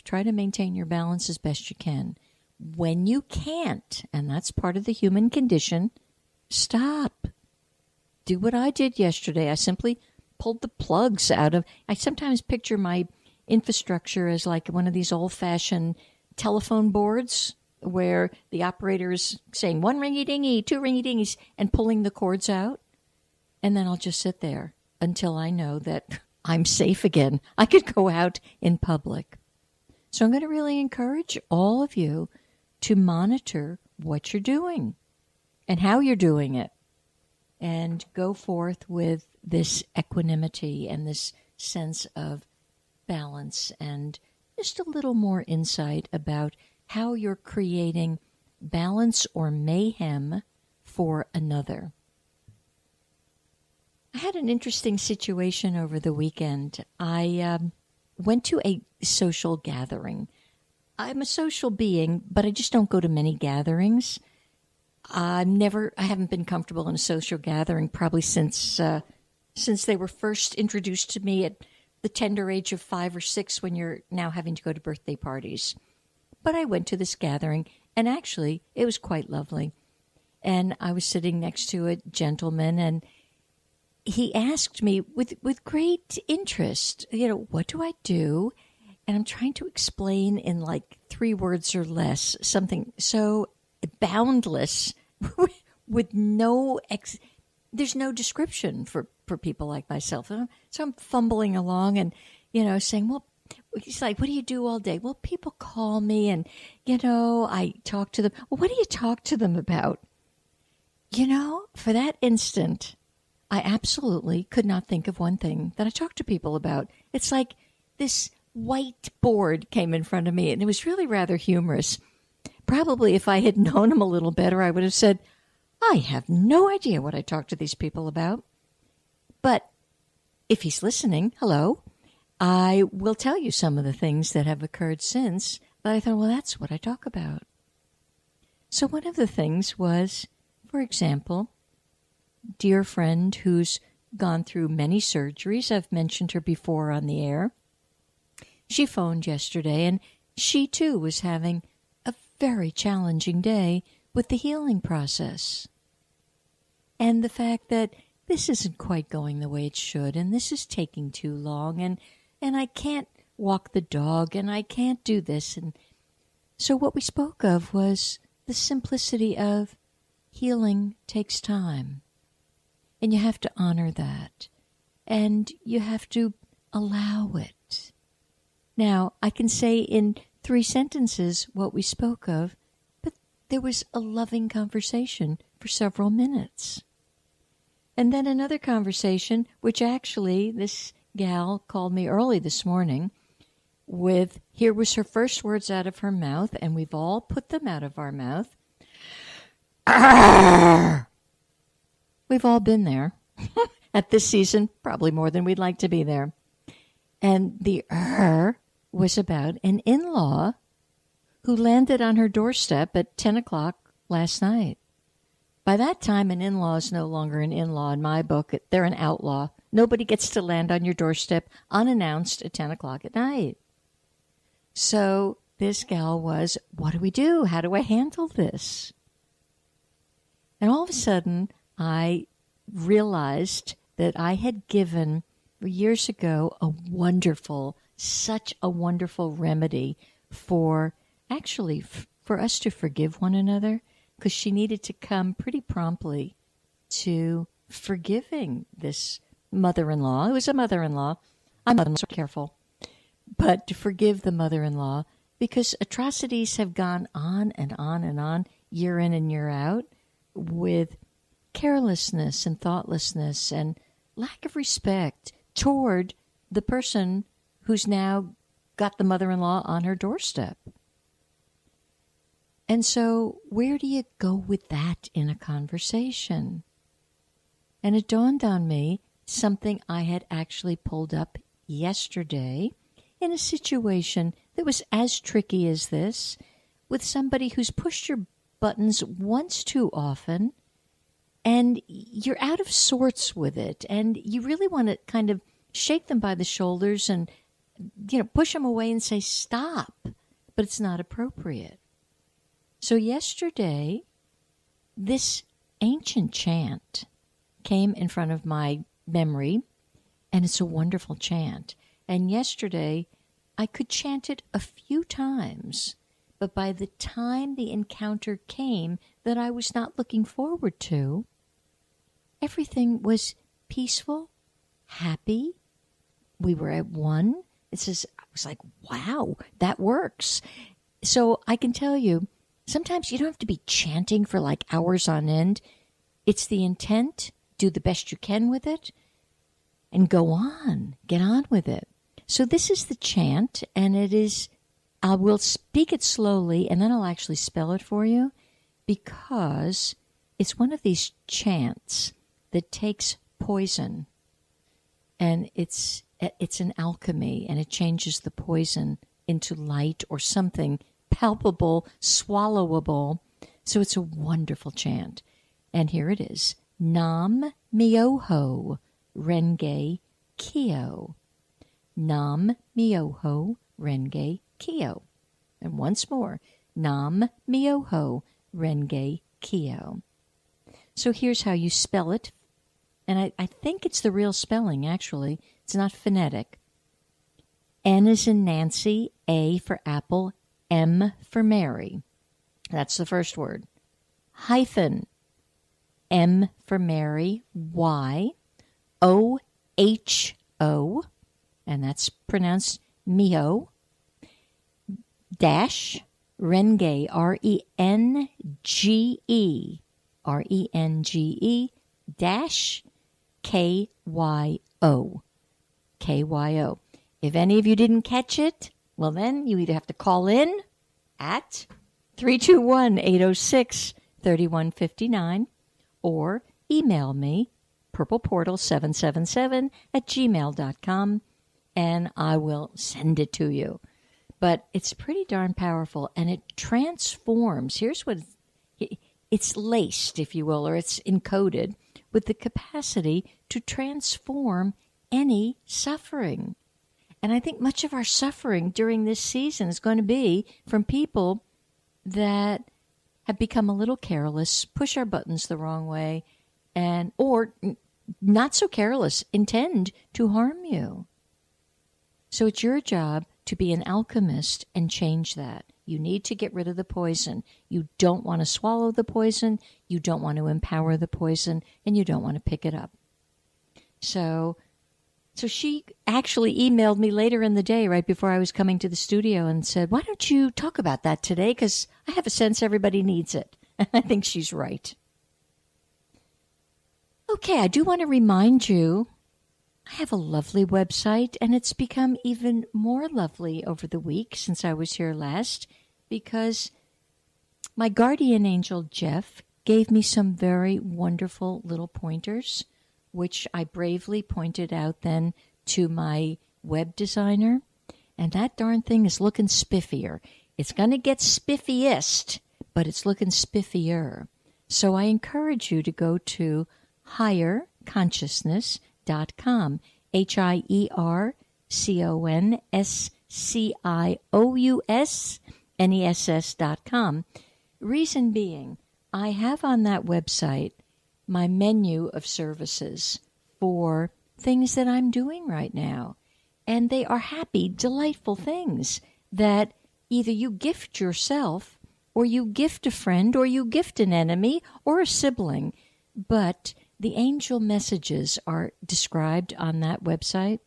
try to maintain your balance as best you can. When you can't, and that's part of the human condition, stop. Do what I did yesterday. I simply pulled the plugs out of. I sometimes picture my infrastructure as like one of these old-fashioned telephone boards where the operator is saying one ringy-dingy, two ringy-dingies, and pulling the cords out. And then I'll just sit there until I know that I'm safe again. I could go out in public. So I'm going to really encourage all of you to monitor what you're doing and how you're doing it, and go forth with this equanimity and this sense of balance and just a little more insight about how you're creating balance or mayhem for another. I had an interesting situation over the weekend. I went to a social gathering. I'm a social being, but I just don't go to many gatherings. I haven't been comfortable in a social gathering probably since they were first introduced to me at the tender age of 5 or 6, when you're now having to go to birthday parties. But I went to this gathering, and actually it was quite lovely. And I was sitting next to a gentleman, and he asked me with great interest, what do I do? And I'm trying to explain in like 3 words or less something so boundless with there's no description for people like myself. So I'm fumbling along and, saying, well, he's like, what do you do all day? Well, people call me and, I talk to them. Well, what do you talk to them about? For that instant, I absolutely could not think of one thing that I talk to people about. It's like this white board came in front of me, and it was really rather humorous. Probably if I had known him a little better, I would have said, I have no idea what I talk to these people about. But if he's listening, hello, I will tell you some of the things that have occurred since. But I thought, well, that's what I talk about. So one of the things was, for example, dear friend who's gone through many surgeries. I've mentioned her before on the air. She phoned yesterday, and she too was having a very challenging day with the healing process. And the fact that this isn't quite going the way it should, and this is taking too long, and I can't walk the dog, and I can't do this. And so what we spoke of was the simplicity of healing takes time. And you have to honor that. And you have to allow it. Now, I can say in 3 sentences what we spoke of, but there was a loving conversation for several minutes. And then another conversation, which actually this gal called me early this morning with, here was her first words out of her mouth, and we've all put them out of our mouth. Arr! We've all been there at this season, probably more than we'd like to be there. And the was about an in-law who landed on her doorstep at 10 o'clock last night. By that time, an in-law is no longer an in-law in my book. They're an outlaw. Nobody gets to land on your doorstep unannounced at 10 o'clock at night. So this gal was, what do we do? How do I handle this? And all of a sudden, I realized that I had given years ago such a wonderful remedy for us to forgive one another, because she needed to come pretty promptly to forgiving this mother-in-law. It was a mother-in-law. I'm so careful. But to forgive the mother-in-law, because atrocities have gone on and on and on, year in and year out, with carelessness and thoughtlessness and lack of respect toward the person who's now got the mother-in-law on her doorstep. And so where do you go with that in a conversation? And it dawned on me something I had actually pulled up yesterday in a situation that was as tricky as this, with somebody who's pushed your buttons once too often, and you're out of sorts with it, and you really want to kind of shake them by the shoulders and push them away and say, stop. But it's not appropriate. So yesterday, this ancient chant came in front of my memory, and it's a wonderful chant. And yesterday, I could chant it a few times, but by the time the encounter came that I was not looking forward to, everything was peaceful, happy. We were at one. I was like, wow, that works. So I can tell you, sometimes you don't have to be chanting for like hours on end. It's the intent, do the best you can with it, and go on, get on with it. So this is the chant, and it is, I will speak it slowly, and then I'll actually spell it for you, because it's one of these chants that takes poison, and it's an alchemy, and it changes the poison into light or something palpable, swallowable. So it's a wonderful chant. And here it is. Nam Myoho Renge Kyo. Nam Myoho Renge Kyo. And once more. Nam Myoho Renge Kyo. So here's how you spell it. And I think it's the real spelling, actually. It's not phonetic. N is in Nancy, A for Apple, M for Mary. That's the first word. Hyphen, M for Mary, Y, O-H-O, and that's pronounced Mio, dash, Renge, R-E-N-G-E, R-E-N-G-E, dash, K-Y-O, K-Y-O. If any of you didn't catch it, well then you either have to call in at 321-806-3159 or email me, purpleportal777@gmail.com, and I will send it to you. But it's pretty darn powerful, and it transforms. Here's what it's laced, if you will, or it's encoded with the capacity to transform any suffering. And I think much of our suffering during this season is going to be from people that have become a little careless, push our buttons the wrong way, and or not so careless, intend to harm you. So it's your job to be an alchemist and change that. You need to get rid of the poison. You don't want to swallow the poison, you don't want to empower the poison, and you don't want to pick it up. So she actually emailed me later in the day, right before I was coming to the studio, and said, why don't you talk about that today? Because I have a sense everybody needs it. And I think she's right. Okay, I do want to remind you, I have a lovely website, and it's become even more lovely over the week since I was here last, because my guardian angel, Jeff, gave me some very wonderful little pointers, which I bravely pointed out then to my web designer. And that darn thing is looking spiffier. It's going to get spiffiest, but it's looking spiffier. So I encourage you to go to higherconsciousness.com, higherconsciousness.com. Reason being, I have on that website my menu of services for things that I'm doing right now. And they are happy, delightful things that either you gift yourself, or you gift a friend, or you gift an enemy, or a sibling. But the angel messages are described on that website,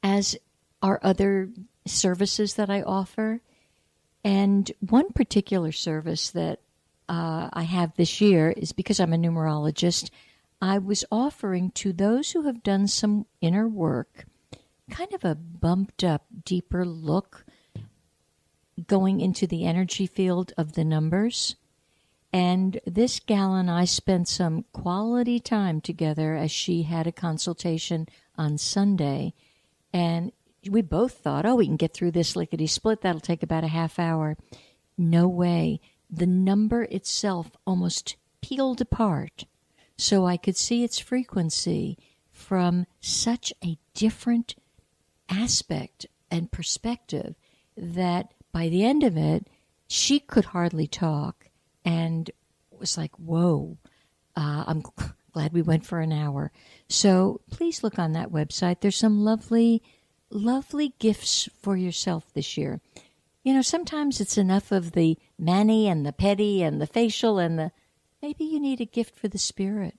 as are other services that I offer. And one particular service that I have this year is because I'm a numerologist. I was offering to those who have done some inner work, kind of a bumped up, deeper look, going into the energy field of the numbers. And this gal and I spent some quality time together as she had a consultation on Sunday. And we both thought, we can get through this lickety-split. That'll take about a half hour. No way. The number itself almost peeled apart so I could see its frequency from such a different aspect and perspective that by the end of it, she could hardly talk and was like, whoa, I'm glad we went for an hour. So please look on that website. There's some lovely, lovely gifts for yourself this year. You know, sometimes it's enough of the mani and the pedi and the facial and the, maybe you need a gift for the spirit.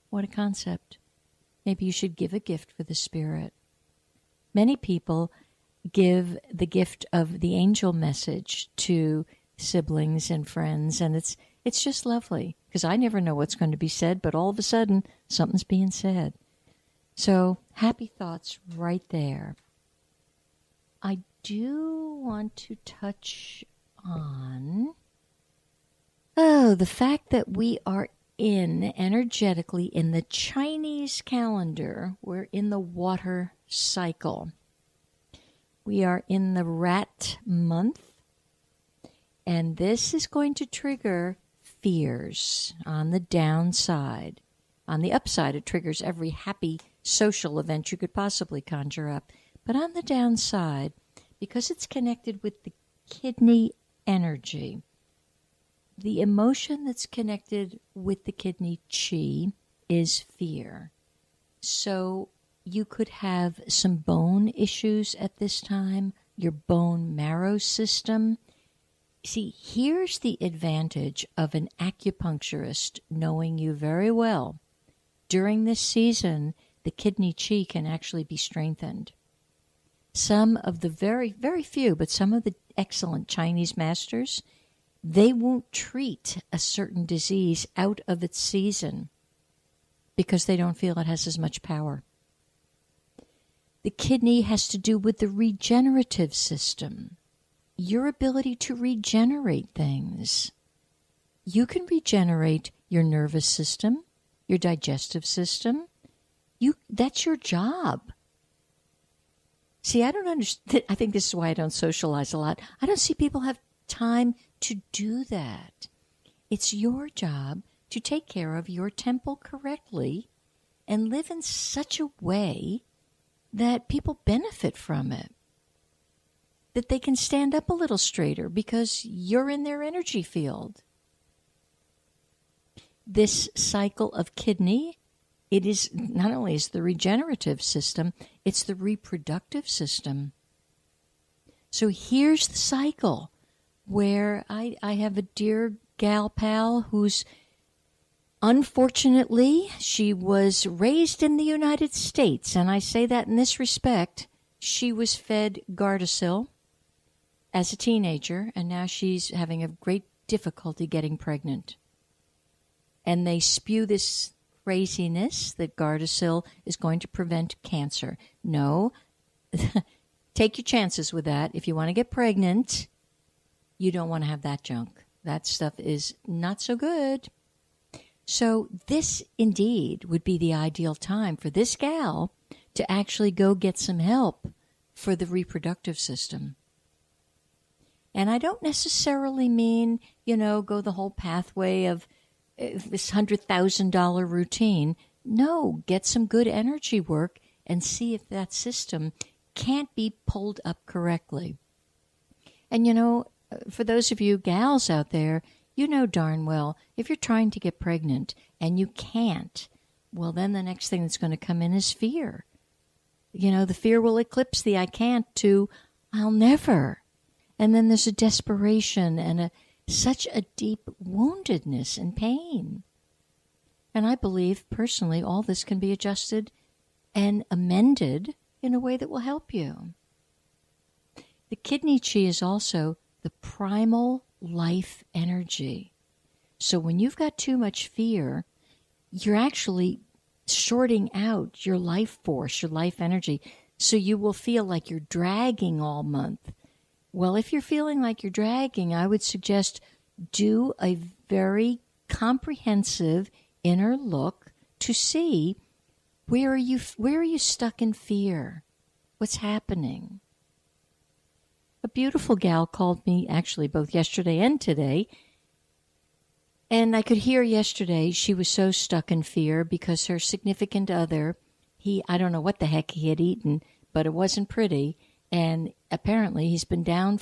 What a concept. Maybe you should give a gift for the spirit. Many people give the gift of the angel message to siblings and friends, and it's just lovely because I never know what's going to be said, but all of a sudden something's being said. So happy thoughts right there. I do want to touch on the fact that we are energetically in the Chinese calendar. We're in the water cycle. We are in the rat month, and this is going to trigger fears on the downside. On the upside, it triggers every happy social event you could possibly conjure up. But on the downside, because it's connected with the kidney energy, the emotion that's connected with the kidney chi is fear. So you could have some bone issues at this time, your bone marrow system. See, here's the advantage of an acupuncturist knowing you very well. During this season, the kidney chi can actually be strengthened. Some of the very, very few, but some of the excellent Chinese masters, they won't treat a certain disease out of its season because they don't feel it has as much power. The kidney has to do with the regenerative system, your ability to regenerate things. You can regenerate your nervous system, your digestive system. That's your job. See, I don't understand. I think this is why I don't socialize a lot. I don't see people have time to do that. It's your job to take care of your temple correctly and live in such a way that people benefit from it, that they can stand up a little straighter because you're in their energy field. This cycle of kidney, it is not only is the regenerative system, it's the reproductive system. So here's the cycle where I have a dear gal pal who's, unfortunately, she was raised in the United States, and I say that in this respect. She was fed Gardasil as a teenager, and now she's having a great difficulty getting pregnant. And they spew this craziness that Gardasil is going to prevent cancer. No, take your chances with that. If you want to get pregnant, you don't want to have that junk. That stuff is not so good. So this indeed would be the ideal time for this gal to actually go get some help for the reproductive system. And I don't necessarily mean, go the whole pathway of this $100,000 routine. No, get some good energy work and see if that system can't be pulled up correctly. And for those of you gals out there, you know darn well, if you're trying to get pregnant and you can't, well, then the next thing that's going to come in is fear. The fear will eclipse the I can't to I'll never. And then there's a desperation and such a deep woundedness and pain. And I believe, personally, all this can be adjusted and amended in a way that will help you. The kidney chi is also the primal life energy. So when you've got too much fear, you're actually shorting out your life force, your life energy, so you will feel like you're dragging all month. Well, if you're feeling like you're dragging, I would suggest do a very comprehensive inner look to see where are you stuck in fear? What's happening? A beautiful gal called me actually both yesterday and today, and I could hear yesterday she was so stuck in fear because her significant other, I don't know what the heck he had eaten, but it wasn't pretty. And apparently he's been down